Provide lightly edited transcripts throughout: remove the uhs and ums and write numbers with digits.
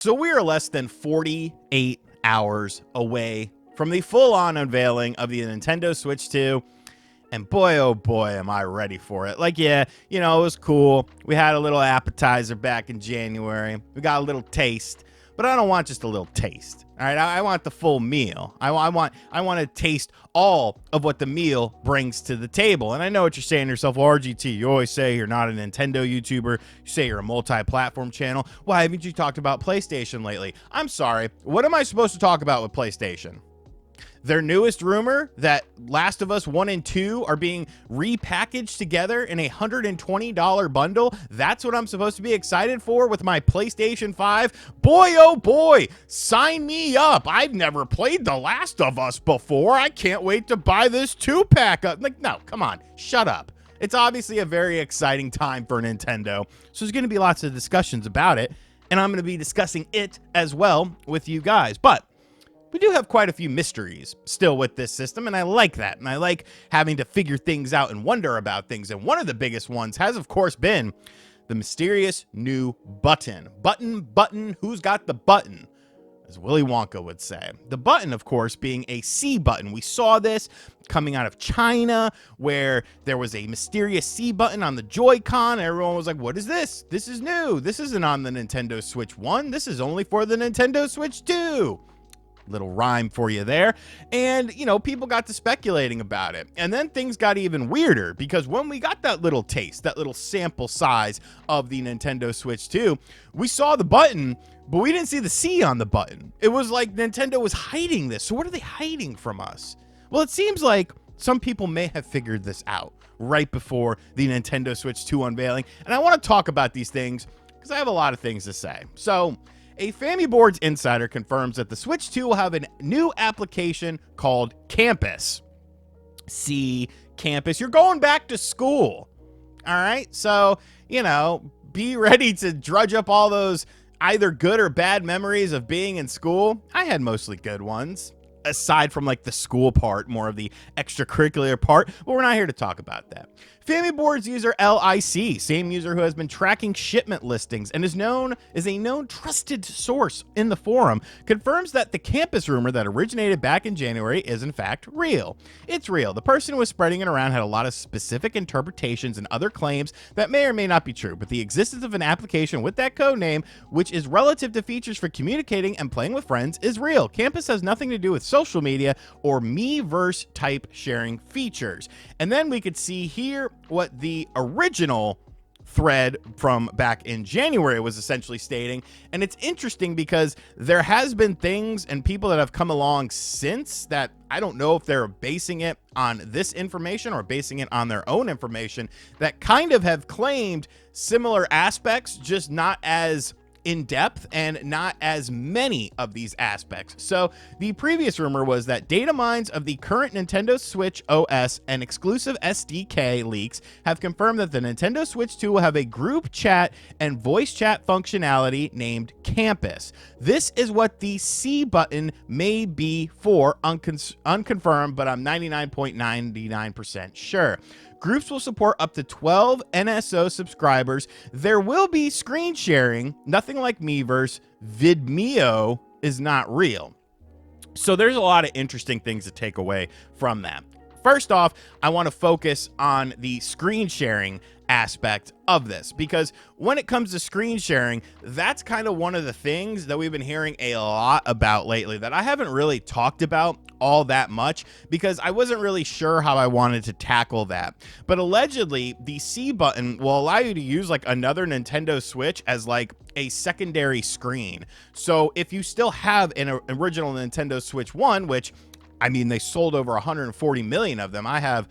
So we are less than 48 hours away from the full-on unveiling of the Nintendo Switch 2. And boy, oh boy, am I ready for it. Like, yeah, it was cool. We had a little appetizer back in January. We got a little taste, but I don't want just a little taste. All right, I want the full meal. I want to taste all of what the meal brings to the table. And I know what you're saying to yourself, well, RGT, you always say you're not a Nintendo YouTuber. You say you're a multi-platform channel. Why haven't you talked about PlayStation lately? I'm sorry. What am I supposed to talk about with PlayStation? Their newest rumor that Last of Us 1 and 2 are being repackaged together in a $120 bundle. That's what I'm supposed to be excited for with my PlayStation 5. Boy, oh boy, sign me up. I've never played The Last of Us before. I can't wait to buy this 2-pack. Like, no, come on, shut up. It's obviously a very exciting time for Nintendo. So there's going to be lots of discussions about it. And I'm going to be discussing it as well with you guys. But we do have quite a few mysteries still with this system, and I like that. And I like having to figure things out and wonder about things. And one of the biggest ones has, of course, been the mysterious new button. Button, who's got the button? As Willy Wonka would say. The button, of course, being a C button. We saw this coming out of China, where there was a mysterious C button on the Joy-Con. Everyone was like, what is this? This is new. This isn't on the Nintendo Switch 1. This is only for the Nintendo Switch 2. Little rhyme for you there. And, people got to speculating about it. And then things got even weirder, because when we got that little taste, that little sample size of the Nintendo Switch 2, we saw the button, but we didn't see the C on the button. It was like Nintendo was hiding this. So what are they hiding from us? Well, it seems like some people may have figured this out right before the Nintendo Switch 2 unveiling. And I want to talk about these things because I have a lot of things to say. So a Family Boards insider confirms that the Switch 2 will have a new application called Campus. See, Campus, you're going back to school. All right, so, be ready to drudge up all those either good or bad memories of being in school. I had mostly good ones, aside from like the school part, more of the extracurricular part, but we're not here to talk about that. Family Boards user LIC, same user who has been tracking shipment listings and is a known trusted source in the forum, confirms that the Campus rumor that originated back in January is in fact real. It's real. The person who was spreading it around had a lot of specific interpretations and other claims that may or may not be true, but the existence of an application with that code name, which is relative to features for communicating and playing with friends, is real. Campus has nothing to do with social media or Miiverse type sharing features. And then we could see here what the original thread from back in January was essentially stating. And it's interesting because there has been things and people that have come along since that I don't know if they're basing it on this information or basing it on their own information that kind of have claimed similar aspects, just not as in depth and not as many of these aspects. So the previous rumor was that data mines of the current Nintendo Switch OS and exclusive SDK leaks have confirmed that the Nintendo Switch 2 will have a group chat and voice chat functionality named Campus. This is what the C button may be for, unconfirmed, but I'm 99.99% sure. Groups will support up to 12 NSO subscribers. There will be screen sharing, nothing like Miiverse. Vidmeo is not real. So there's a lot of interesting things to take away from that. First off, I want to focus on the screen sharing aspect of this, because when it comes to screen sharing, that's kind of one of the things that we've been hearing a lot about lately that I haven't really talked about all that much because I wasn't really sure how I wanted to tackle that. But allegedly, the C button will allow you to use like another Nintendo Switch as like a secondary screen. So if you still have an original Nintendo Switch 1, which I mean, they sold over 140 million of them. I have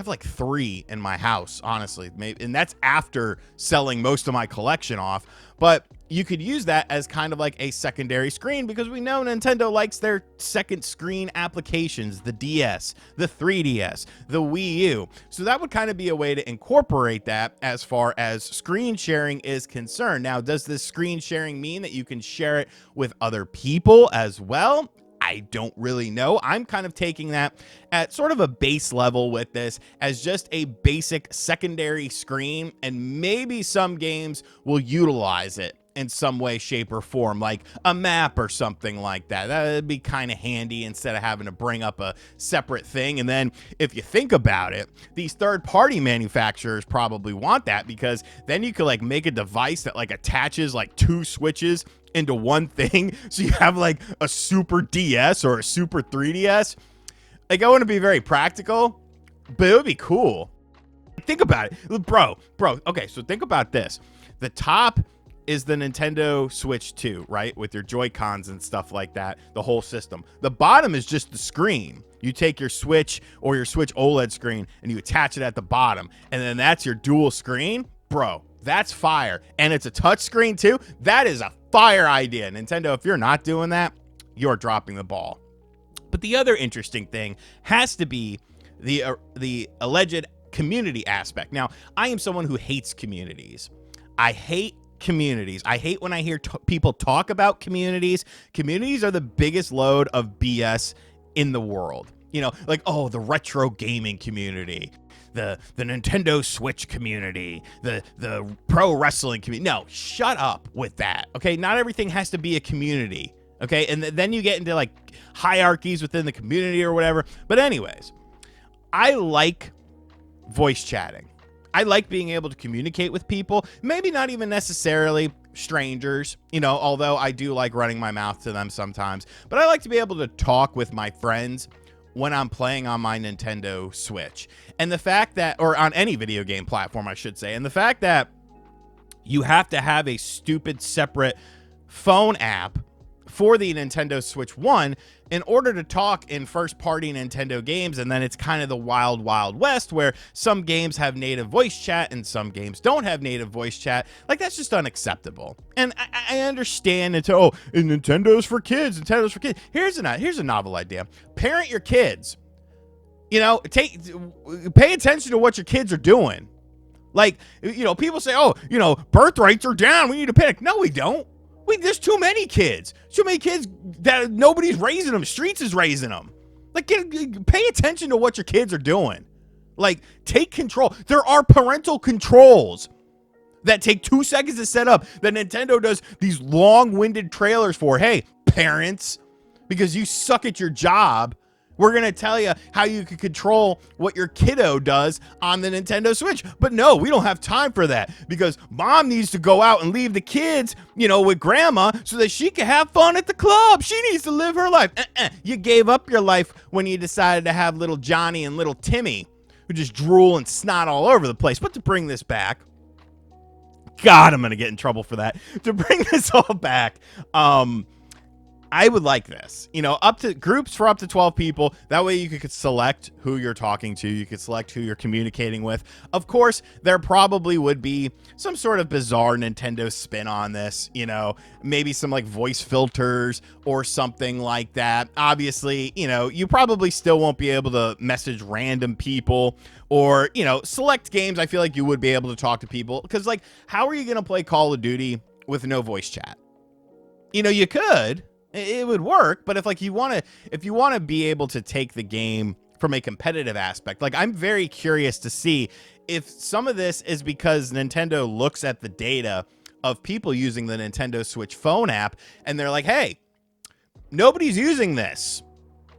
like 3 in my house, honestly, and that's after selling most of my collection off. But you could use that as kind of like a secondary screen because we know Nintendo likes their second screen applications, the DS, the 3DS, the Wii U. So that would kind of be a way to incorporate that as far as screen sharing is concerned. Now, does this screen sharing mean that you can share it with other people as well? I don't really know. I'm kind of taking that at sort of a base level with this as just a basic secondary screen, and maybe some games will utilize it in some way, shape, or form, like a map or something like that. That would be kind of handy instead of having to bring up a separate thing. And then if you think about it, these third-party manufacturers probably want that, because then you could like make a device that like attaches like 2 switches into one thing. So you have like a Super DS or a Super 3DS. Like, I want to be very practical, but it would be cool. Think about it, bro. Okay, so think about this. The top is the Nintendo Switch 2, right? With your Joy-Cons and stuff like that, the whole system. The bottom is just the screen. You take your Switch or your Switch OLED screen and you attach it at the bottom, and then that's your dual screen. Bro, that's fire. And it's a touch screen too. That is a fire idea. Nintendo, if you're not doing that, you're dropping the ball. But the other interesting thing has to be the alleged community aspect. Now, I am someone who hates communities. I hate communities. I hate when I hear people talk about communities. Communities are the biggest load of BS in the world. You know, like, oh, the retro gaming community, the Nintendo Switch community, the pro wrestling community. No, shut up with that. Okay, not everything has to be a community. Okay, and then you get into like hierarchies within the community or whatever. But anyways, I like voice chatting. I like being able to communicate with people, maybe not even necessarily strangers, you know, although I do like running my mouth to them sometimes. But I like to be able to talk with my friends when I'm playing on my Nintendo Switch. And the fact that, or on any video game platform, I should say, and the fact that you have to have a stupid separate phone app for the Nintendo Switch 1 in order to talk in first-party Nintendo games, and then it's kind of the wild, wild west where some games have native voice chat and some games don't have native voice chat. Like, that's just unacceptable. And I understand it's, oh, Nintendo's for kids, Nintendo's for kids. Here's a novel idea. Parent your kids. You know, pay attention to what your kids are doing. Like, you know, people say, oh, you know, birth rates are down, we need to panic. No, we don't. There's too many kids. Too many kids that nobody's raising them. Streets is raising them. Like, pay attention to what your kids are doing. Like, take control. There are parental controls that take 2 seconds to set up that Nintendo does these long-winded trailers for. Hey, parents, because you suck at your job, we're going to tell you how you can control what your kiddo does on the Nintendo Switch. But no, we don't have time for that because mom needs to go out and leave the kids, you know, with grandma so that she can have fun at the club. She needs to live her life. You gave up your life when you decided to have little Johnny and little Timmy who just drool and snot all over the place. But to bring this back, God, I'm going to get in trouble for that. To bring this all back, I would like this, you know, up to groups for up to 12 people. That way you could select who you're talking to. You could select who you're communicating with. Of course, there probably would be some sort of bizarre Nintendo spin on this, you know, maybe some like voice filters or something like that. Obviously, you know, you probably still won't be able to message random people or, you know, select games. I feel like you would be able to talk to people because, like, how are you going to play Call of Duty with no voice chat? You know, you could. It would work, but if you want to be able to take the game from a competitive aspect, like, I'm very curious to see if some of this is because Nintendo looks at the data of people using the Nintendo Switch phone app and they're like, hey, nobody's using this.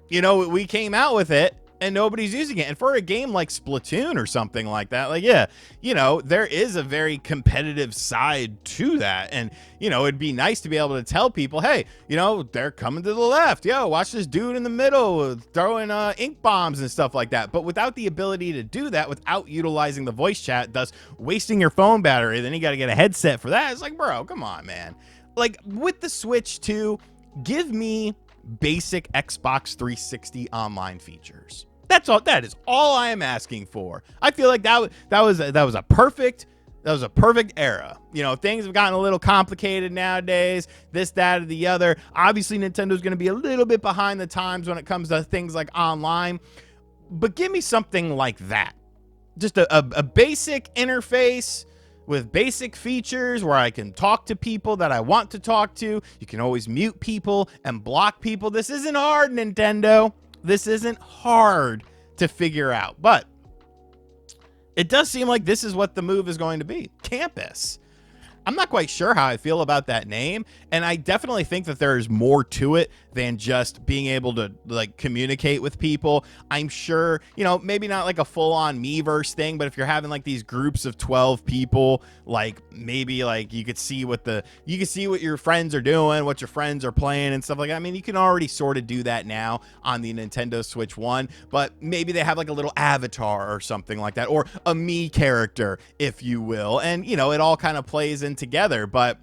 You know, we came out with it and nobody's using it. And for a game like Splatoon or something like that, like, yeah, you know, there is a very competitive side to that. And, you know, it'd be nice to be able to tell people, hey, you know, they're coming to the left. Yo, watch this dude in the middle throwing ink bombs and stuff like that. But without the ability to do that, without utilizing the voice chat, thus wasting your phone battery, then you got to get a headset for that. It's like, bro, come on, man. Like, with the Switch 2, give me basic Xbox 360 online features. That's all. That is all I am asking for. I feel like that was a perfect era. You know, things have gotten a little complicated nowadays. This, that, or the other. Obviously, Nintendo's going to be a little bit behind the times when it comes to things like online. But give me something like that. Just a basic interface with basic features where I can talk to people that I want to talk to. You can always mute people and block people. This isn't hard, Nintendo. This isn't hard to figure out, but it does seem like this is what the move is going to be. Campus. I'm not quite sure how I feel about that name, and I definitely think that there's more to it than just being able to like communicate with people. I'm sure, you know, maybe not like a full-on Miiverse thing, but if you're having like these groups of 12 people, like maybe like you could see what your friends are doing, what your friends are playing and stuff like that. I mean, you can already sort of do that now on the Nintendo Switch 1, but maybe they have like a little avatar or something like that, or a Mii character, if you will, and you know, it all kind of plays in together. But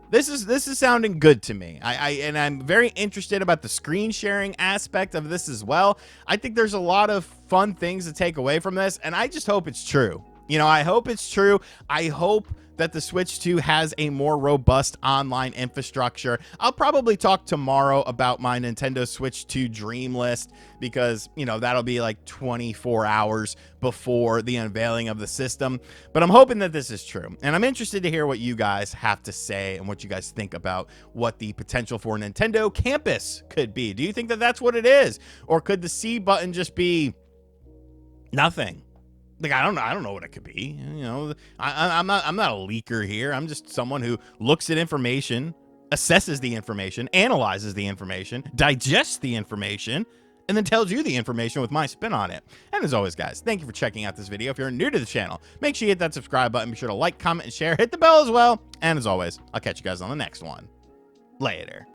this is sounding good to me. And I'm very interested about the screen sharing aspect of this as well. I think there's a lot of fun things to take away from this, and I just hope it's true. You know, I hope it's true. I hope that the Switch 2 has a more robust online infrastructure. I'll probably talk tomorrow about my Nintendo Switch 2 dream list because, you know, that'll be like 24 hours before the unveiling of the system. But I'm hoping that this is true. And I'm interested to hear what you guys have to say and what you guys think about what the potential for Nintendo Campus could be. Do you think that that's what it is? Or could the C button just be nothing? Like, I don't know what it could be. You know, I'm not a leaker here. I'm just someone who looks at information, assesses the information, analyzes the information, digests the information, and then tells you the information with my spin on it. And as always, guys, thank you for checking out this video. If you're new to the channel, make sure you hit that subscribe button. Be sure to like, comment, and share. Hit the bell as well. And as always, I'll catch you guys on the next one. Later.